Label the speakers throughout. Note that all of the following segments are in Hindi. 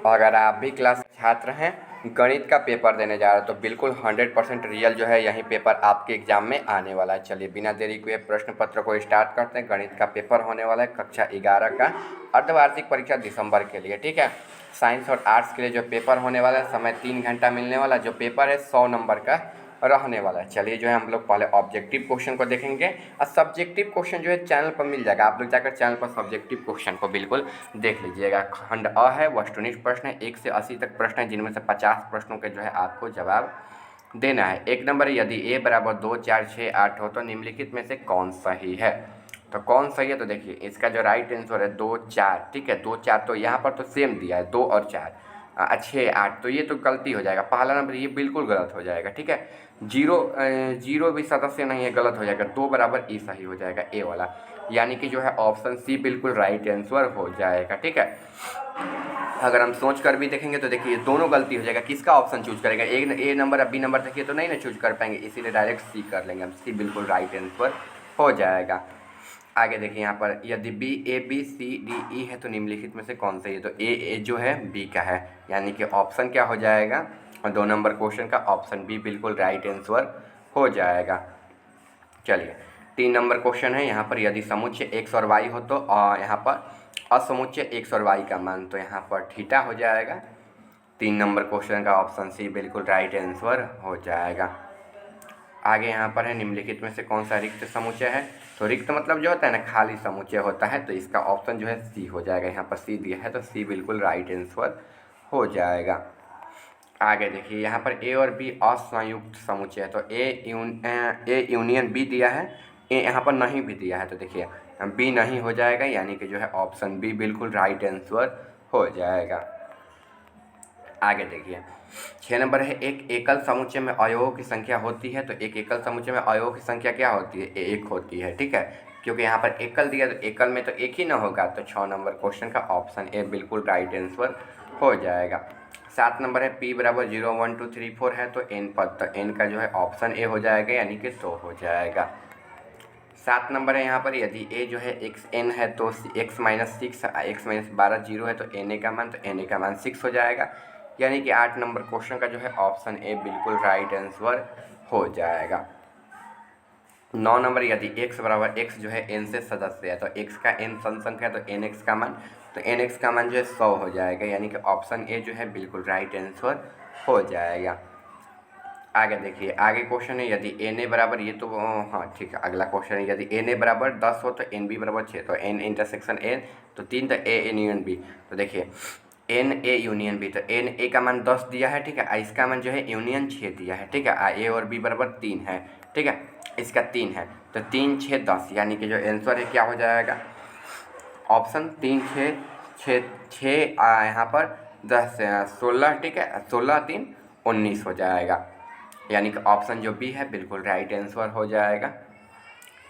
Speaker 1: अगर आप भी क्लास छात्र हैं, गणित का पेपर देने जा रहे हो तो बिल्कुल 100% रियल जो है यही पेपर आपके एग्जाम में आने वाला है। चलिए बिना देरी किए प्रश्न पत्र को स्टार्ट करते हैं। गणित का पेपर होने वाला है कक्षा 11 का, अर्धवार्षिक परीक्षा दिसंबर के लिए, ठीक है। साइंस और आर्ट्स के लिए जो पेपर होने वाला है, समय 3 घंटा मिलने वाला। जो पेपर है 100 नंबर का रहने वाला है। चलिए जो है हम लोग पहले ऑब्जेक्टिव क्वेश्चन को देखेंगे और सब्जेक्टिव क्वेश्चन जो है चैनल पर मिल जाएगा। आप लोग जाकर चैनल पर सब्जेक्टिव क्वेश्चन को बिल्कुल देख लीजिएगा। खंड अ है, वस्तुनिष्ठ प्रश्न है, 1 से 80 तक प्रश्न है, जिनमें से 50 प्रश्नों के जो है आपको जवाब देना है। एक नंबर, यदि ए बराबर 2, 4, 6, 8 हो तो निम्नलिखित में से कौन सही है। तो कौन सही है, तो देखिए इसका जो राइट आंसर है 2, 4, ठीक है। 2, 4 तो यहाँ पर तो सेम दिया है, 2 और 4, 6, 8, तो ये तो गलती हो जाएगा। पहला नंबर ये बिल्कुल गलत हो जाएगा, ठीक है। जीरो भी सदस्य नहीं है, गलत हो जाएगा। 2 बराबर ई सही हो जाएगा, ए वाला, यानी कि जो है ऑप्शन सी बिल्कुल राइट आंसर हो जाएगा, ठीक है। अगर हम सोच कर भी देखेंगे तो देखिए दोनों गलती हो जाएगा। किसका ऑप्शन चूज करेगा, एक ए नंबर और बी नंबर देखिए तो नहीं ना चूज कर पाएंगे, इसीलिए डायरेक्ट सी कर लेंगे हम। सी बिल्कुल राइट आंसर हो जाएगा। आगे देखिए यहाँ पर, यदि B A B C D E है तो निम्नलिखित में से कौन सही है। तो ए जो है बी का है, यानी कि ऑप्शन क्या हो जाएगा, और 2 नंबर क्वेश्चन का ऑप्शन बी बिल्कुल राइट आंसर हो जाएगा। चलिए 3 नंबर क्वेश्चन है यहाँ पर, यदि समुच्चय एक्स और वाई हो तो यहाँ पर असमुच्चय एक्स और वाई का मान, तो यहाँ पर थीटा हो जाएगा। 3 नंबर क्वेश्चन का ऑप्शन सी बिल्कुल राइट आंसर हो जाएगा। आगे यहाँ पर है, निम्नलिखित में से कौन सा रिक्त समुच्चय है। तो रिक्त मतलब जो होता है ना, खाली समुच्चय होता है, तो इसका ऑप्शन जो है सी हो जाएगा। यहाँ पर सी दिया है तो सी बिल्कुल राइट आंसर हो जाएगा। आगे देखिए यहाँ पर ए और बी असंयुक्त समुच्चय है, तो ए यूनियन बी दिया है, ए यहाँ पर नहीं भी दिया है, तो देखिए बी नहीं हो जाएगा, यानी कि जो है ऑप्शन बी बिल्कुल राइट आंसर हो जाएगा। आगे देखिए 6 नंबर है, एक एकल समुच्चय में अवयवों की संख्या होती है। तो एक एकल समुच्चय में अवयवों की संख्या क्या होती है, एक होती है, ठीक है। क्योंकि यहाँ पर एकल दिया तो एकल में तो एक ही ना होगा, तो 6 नंबर क्वेश्चन का ऑप्शन ए बिल्कुल राइट आंसर हो जाएगा। 7 नंबर है, p बराबर 0, 1, 2, 3, 4 है तो n पद, तो n का जो है ऑप्शन ए हो जाएगा, यानी कि 100 हो जाएगा। 7 नंबर है यहाँ पर, यदि a जो है एक्स एन है तो x minus 6, x minus 12 zero है तो एन ए का मान, तो एन ए का मान 6 हो जाएगा, यानी कि 8 नंबर क्वेश्चन का जो है ऑप्शन ए बिल्कुल राइट आंसर हो जाएगा। 9 नंबर, यदि x बराबर x जो है n से सदस्य है, तो x का n सम संख्या है तो nx का मान, तो nx का मान जो है 100 हो जाएगा, यानी कि ऑप्शन ए जो है बिल्कुल राइट आंसर हो जाएगा। आगे देखिए, आगे क्वेश्चन है, यदि एन ए बराबर, ये तो हाँ ठीक है, अगला क्वेश्चन है, यदि एन ए बराबर 10 हो तो एन बी बराबर 6, तो एन इंटरसेक्शन एन तो 3, तो ए एन यूनियन बी, तो देखिए एन ए यूनियन बी, तो एन ए का मान 10 दिया है, ठीक है, इसका मान जो है यूनियन 6 दिया है, ठीक है, ए और बी बराबर 3 है, ठीक है, इसका 3 है, तो 3, 6, 10, यानी कि जो आंसर है क्या हो जाएगा, ऑप्शन 3, 6, 6, 6 यहाँ पर 10, 16, ठीक है, 16, 3, 19 हो जाएगा, यानी कि ऑप्शन जो बी है बिल्कुल राइट आंसर हो जाएगा।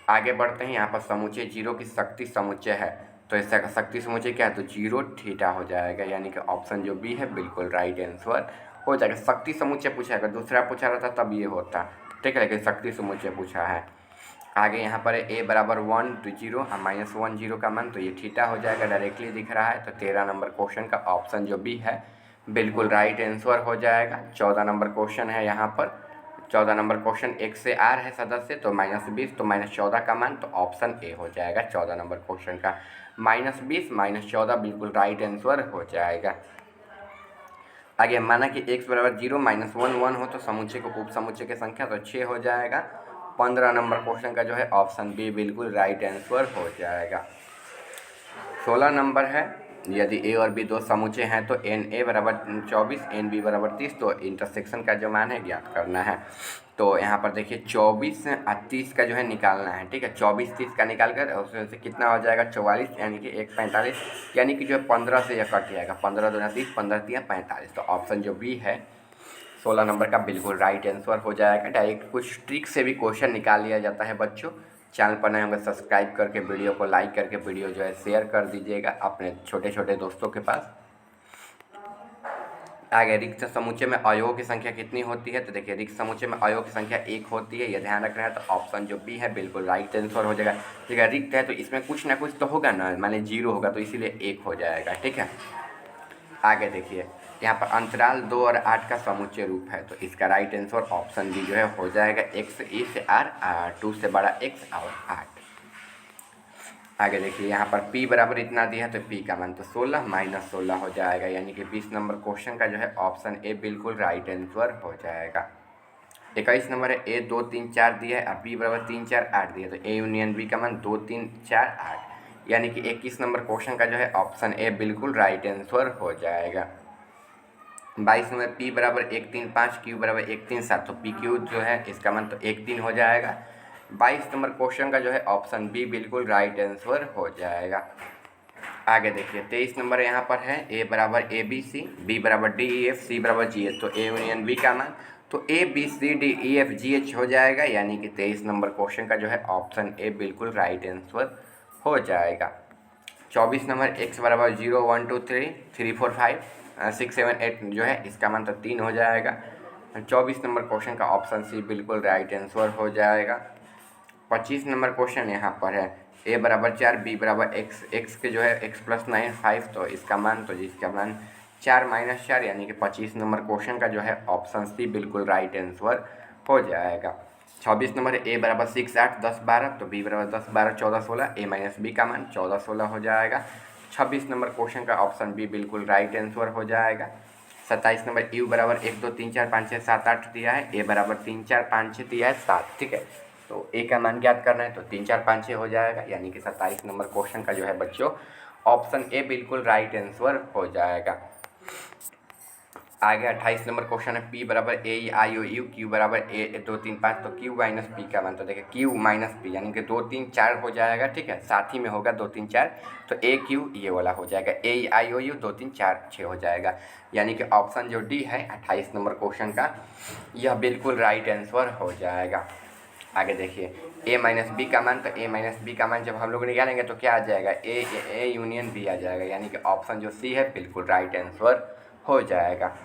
Speaker 1: आगे बढ़ते हैं, यहाँ पर समुच्चय जीरो की शक्ति समुच्चय है, तो इसका शक्ति समुच्चय क्या है, तो 0 थीटा हो जाएगा, यानी कि ऑप्शन जो बी है बिल्कुल राइट आंसर हो जाएगा। शक्ति समुच्चय पूछा है, अगर दूसरा पूछा रहता तब ये होता, ठीक है, लेकिन शक्ति समुच्चय पूछा है। आगे यहाँ पर ए बराबर 1, 0 और माइनस 1, 0 का मान, तो ये थीटा हो जाएगा, डायरेक्टली दिख रहा है, तो 13 नंबर क्वेश्चन का ऑप्शन जो बी है बिल्कुल राइट आंसर हो जाएगा। 14 नंबर क्वेश्चन है यहाँ पर, 14 नंबर क्वेश्चन, एक से आर है सदस्य, तो -20, तो -14 का मान, तो ऑप्शन ए हो जाएगा 14 नंबर क्वेश्चन का, -20, -14 बिल्कुल राइट आंसर हो जाएगा। आगे माना कि x बराबर 0, -1, 1 हो तो समुच्चय को उप समुच्चय की संख्या, तो 6 हो जाएगा। 15 नंबर क्वेश्चन का जो है ऑप्शन बी बिल्कुल राइट आंसर हो जाएगा। 16 नंबर है, यदि ए और बी दो समुच्चय हैं तो एन ए बराबर 24, एन बी बराबर 30, तो इंटरसेक्शन का जो मान है ज्ञात करना है। तो यहाँ पर देखिए 24 और 30 का जो है निकालना है, ठीक है, 24, 30 का निकाल कर उसमें से कितना हो जाएगा 44, यानी कि 1, 45, यानी कि जो है 15 से यह कट जाएगा, 15 दूना 30, 15 तिया 45, तो ऑप्शन जो बी है 16 नंबर का बिल्कुल राइट आंसर हो जाएगा। डायरेक्ट कुछ ट्रिक से भी क्वेश्चन निकाल लिया जाता है बच्चों। चैनल पर नए होंगे सब्सक्राइब करके, वीडियो को लाइक करके, वीडियो जो है शेयर कर दीजिएगा अपने छोटे छोटे दोस्तों के पास। आगे रिक्त समुच्चय में अवयवों की संख्या कितनी होती है, तो देखिए रिक्त समुच्चय में अवयवों की संख्या 1 होती है, यह ध्यान रखना है, तो ऑप्शन जो बी है बिल्कुल राइट आंसर हो जाएगा। ठीक है, रिक्त है तो इसमें कुछ ना कुछ तो होगा ना, माने 0 होगा, तो इसीलिए 1 हो जाएगा, ठीक है। आगे देखिए, यहाँ पर अंतराल 2 और 8 का समुच्चय रूप है, तो इसका राइट आंसर ऑप्शन बी जो है हो जाएगा x e से r 2 से बड़ा x और 8। आगे देखिए, यहाँ पर p बराबर इतना दिया है तो p का मान तो 16 माइनस 16 हो जाएगा, यानी कि 20 नंबर क्वेश्चन का जो है ऑप्शन ए बिल्कुल राइट आंसर हो जाएगा। 21 नंबर है a 2 3 4 दिया है और b बराबर 3 4 8 दिया है, तो a यूनियन b का मान 2 3 4 8, यानी कि 21 नंबर क्वेश्चन का जो है ऑप्शन ए बिल्कुल राइट आंसर हो जाएगा। 22 नंबर p बराबर 1 3 5 q बराबर 1 3 7, तो पी क्यू जो है इसका मान तो 1 3 हो जाएगा। 22 नंबर क्वेश्चन का जो है ऑप्शन बी बिल्कुल राइट आंसर हो जाएगा। आगे देखिए, 23 नंबर यहाँ पर है a बराबर ए बी सी, b बराबर डी ई एफ, c बराबर जी एच, तो a यूनियन b का मान तो A B C D E F G H हो जाएगा, यानी कि 23 नंबर क्वेश्चन का जो है ऑप्शन ए बिल्कुल राइट आंसर हो जाएगा। 24 नंबर x बराबर 0 1 2 3 3 4 5 6 7 8 जो है इसका मान तो 3 हो जाएगा। 24 नंबर क्वेश्चन का ऑप्शन सी बिल्कुल राइट आंसर हो जाएगा। 25 नंबर क्वेश्चन यहाँ पर है a बराबर 4 b बराबर x के जो है x प्लस 9 5, तो इसका मान तो जिसका मान 4 माइनस 4, यानी कि 25 नंबर क्वेश्चन का जो है ऑप्शन सी बिल्कुल राइट आंसर हो जाएगा। 26 नंबर है a बराबर 6 8 10 12, तो b बराबर 10 12 14 16, a माइनस b का मान 14 16 हो जाएगा। 26 नंबर क्वेश्चन का ऑप्शन बी बिल्कुल राइट आंसर हो जाएगा। 27 नंबर u बराबर 1 2 3 4 5 6 7 8 दिया है, a बराबर 3 4 5 6 दिया है 7, ठीक है, तो a का मान ज्ञात करना है तो 3 4 5 6 हो जाएगा, यानी कि 27 नंबर क्वेश्चन का जो है बच्चों ऑप्शन ए बिल्कुल राइट आंसर हो जाएगा। आगे 28 नंबर क्वेश्चन है p बराबर ए आई ओ यू, q बराबर ए 2 3 5, तो q माइनस पी का मान तो देखिए q माइनस पी यानी कि 2 3 4 हो जाएगा, ठीक है, साथ ही में होगा 2 3 4, तो ए क्यू ये वाला हो जाएगा, ए आई ओ यू 2 3 4 6 हो जाएगा, यानी कि ऑप्शन जो डी है 28 नंबर क्वेश्चन का यह बिल्कुल राइट आंसर हो जाएगा। आगे देखिए, a माइनस बी का मान, तो a माइनस बी का मान जब हम लोग निकालेंगे तो क्या आ जाएगा, a यूनियन b आ जाएगा, यानी कि ऑप्शन जो सी है बिल्कुल राइट आंसर हो जाएगा।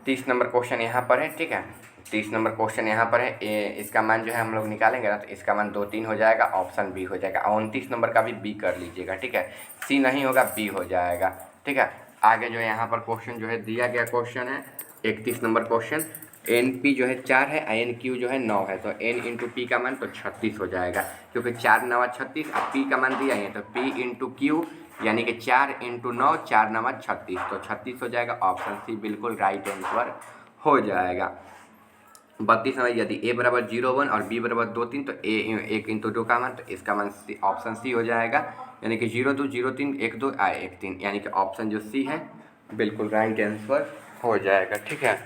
Speaker 1: 30 नंबर क्वेश्चन यहाँ पर है, ठीक है, 30 नंबर क्वेश्चन यहाँ पर है इसका मान जो है हम लोग निकालेंगे ना तो इसका मान 2 3 हो जाएगा, ऑप्शन बी हो जाएगा। 29 नंबर का भी बी कर लीजिएगा, ठीक है, सी नहीं होगा बी हो जाएगा, ठीक है। आगे जो है यहाँ पर क्वेश्चन जो है दिया गया क्वेश्चन है 31 नंबर क्वेश्चन, एन पी जो है 4 है, एन क्यू जो है 9 है, तो एन इंटू पी का मान तो 36 हो जाएगा, क्योंकि 4 9 36, अब पी का मान दिया है तो पी इंटू क्यू यानी कि 4 इंटू 9 4 9 36, तो 36 हो जाएगा, ऑप्शन सी बिल्कुल राइट आंसर हो जाएगा। 32 नंबर, यदि a बराबर 0 1 और b बराबर 2 3, तो a 1 इंटू 2 का मान, तो इसका मान ऑप्शन सी हो जाएगा, यानी कि 0 2 0 3 1 2 1 3, यानी कि ऑप्शन जो सी है बिल्कुल राइट आंसर हो जाएगा, ठीक है।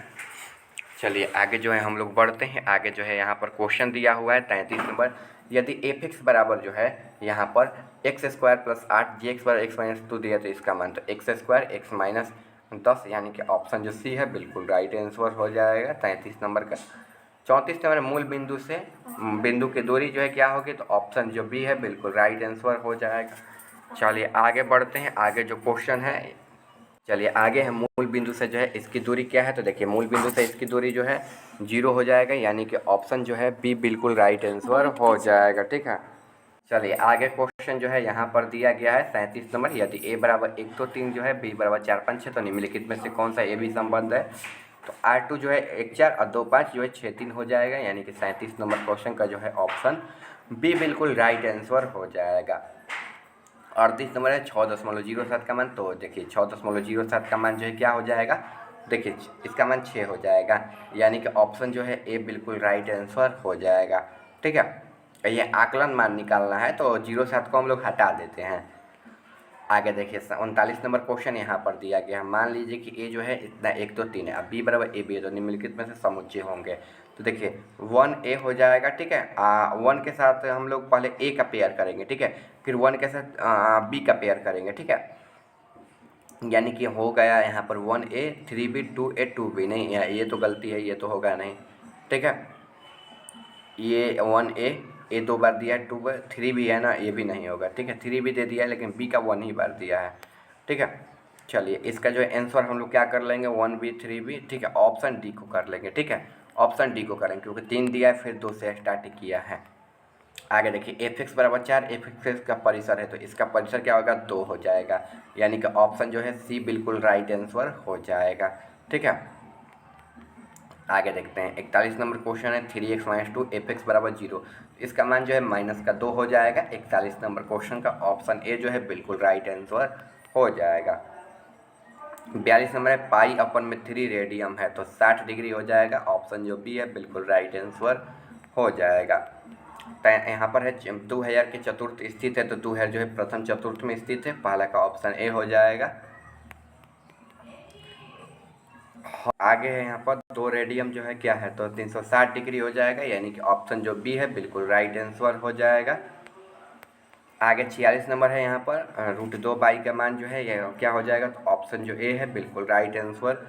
Speaker 1: चलिए आगे जो है हम लोग बढ़ते हैं। आगे जो है यहाँ पर क्वेश्चन दिया हुआ है 33 नंबर, यदि एफ एक्स बराबर जो है यहाँ पर एक्स स्क्वायर प्लस 8 जी एक्स बराबर एक्स माइनस 2 दिया, तो इसका मान तो एक्स स्क्वायर एक्स माइनस 10, यानी कि ऑप्शन जो सी है बिल्कुल राइट आंसर हो जाएगा 33 नंबर का। 34 नंबर, मूल बिंदु से बिंदु की दूरी जो है क्या होगी, तो ऑप्शन जो बी है बिल्कुल राइट आंसर हो जाएगा। चलिए आगे बढ़ते हैं। आगे जो क्वेश्चन है, चलिए आगे है मूल बिंदु से जो है इसकी दूरी क्या है, तो देखिए मूल बिंदु से इसकी दूरी जो है 0 हो जाएगा, यानी कि ऑप्शन जो है बी बिल्कुल राइट आंसर हो जाएगा, ठीक है। चलिए आगे क्वेश्चन जो है यहाँ पर दिया गया है 37 नंबर, यदि a बराबर 1 2 3 जो है, b बराबर 4 5 6, तो निम्नलिखित में से कौन सा ए बी संबंध है, तो R2 जो है 1 4 और 2 5 जो है 6 3 हो जाएगा, यानी कि 37 नंबर क्वेश्चन का जो है ऑप्शन बी बिल्कुल राइट आंसर हो जाएगा। 38 नंबर है 6.07 का मान, तो देखिए 6.07 का मान जो है क्या हो जाएगा, देखिए इसका मान 6 हो जाएगा, यानी कि ऑप्शन जो है ए बिल्कुल राइट आंसर हो जाएगा, ठीक है। ये आकलन मान निकालना है तो 0.7 को हम लोग हटा देते हैं। आगे देखिए 39 नंबर क्वेश्चन यहाँ पर दिया गया है, मान लीजिए कि ए जो है इतना 1 2 3 है, अब बी बराबर ए बी है, तो निम्नलिखित में से समुच्चय होंगे, तो देखिए 1a हो जाएगा, ठीक है। 1 के साथ हम लोग पहले a का पेयर करेंगे, ठीक है, फिर 1 के साथ b का पेयर करेंगे, ठीक है, यानी कि हो गया यहाँ पर 1a 3b 2a 2b, नहीं ये तो गलती है, ये तो होगा नहीं, ठीक है, ये 1a ए 2 बार दिया है, 2 बार 3 भी है ना, ये भी नहीं होगा, ठीक है, 3 भी दे दिया है लेकिन b का 1 ही बार दिया है, ठीक है। चलिए इसका जो है आंसर हम लोग क्या कर लेंगे 1b 3b, ठीक है, ऑप्शन डी को कर लेंगे, ठीक है, ऑप्शन डी को करेंगे क्योंकि 3 दिया है फिर 2 से स्टार्ट किया है। आगे देखिए एफ एक्स बराबर 4, एफ एक्स का परिसर है तो इसका परिसर क्या होगा 2 हो जाएगा, यानी कि ऑप्शन जो है सी बिल्कुल राइट आंसर हो जाएगा। ठीक है, आगे देखते हैं 41 नंबर क्वेश्चन है 3x माइनस 2 एफ एक्स बराबर 0, इसका मान जो है माइनस का 2 हो जाएगा। 41 नंबर क्वेश्चन का ऑप्शन ए जो है बिल्कुल राइट आंसर हो जाएगा। 42 नंबर है पाई अपन में 3 रेडियम है तो 60 डिग्री हो जाएगा, ऑप्शन जो बी है बिल्कुल राइट आंसर हो जाएगा। यहाँ पर है 2000 के चतुर्थ स्थित है तो 2000 जो है प्रथम चतुर्थ में स्थित है, पहला का ऑप्शन ए हो जाएगा। आगे है यहाँ पर 2 रेडियम जो है क्या है तो 360 डिग्री हो जाएगा, यानी कि ऑप्शन जो बी है बिल्कुल राइट आंसर हो जाएगा। आगे 46 नंबर है यहाँ पर √2 का मान जो है ये क्या हो जाएगा तो ऑप्शन जो ए है बिल्कुल राइट आंसर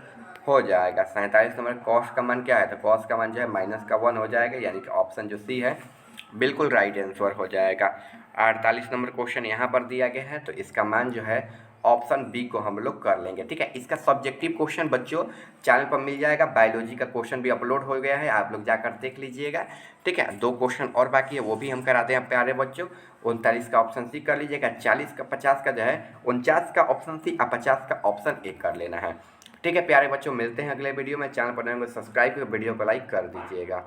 Speaker 1: हो जाएगा। 47 नंबर कॉस का मान क्या है तो कॉस का मान जो है -1 हो जाएगा, यानी कि ऑप्शन जो सी है बिल्कुल राइट आंसर हो जाएगा। 48 नंबर क्वेश्चन यहाँ पर दिया गया है तो इसका मान जो है ऑप्शन बी को हम लोग कर लेंगे। ठीक है, इसका सब्जेक्टिव क्वेश्चन बच्चों चैनल पर मिल जाएगा, बायोलॉजी का क्वेश्चन भी अपलोड हो गया है, आप लोग जाकर देख लीजिएगा। ठीक है, 2 क्वेश्चन और बाकी है वो भी हम कराते हैं प्यारे बच्चों। 39 का ऑप्शन सी कर लीजिएगा, 40 का 50 का जो है 49 का ऑप्शन सी और 50 का ऑप्शन ए कर लेना है। ठीक है प्यारे बच्चों, मिलते हैं अगले वीडियो में। चैनल पर नए हो सब्सक्राइब कर वीडियो को लाइक कर दीजिएगा।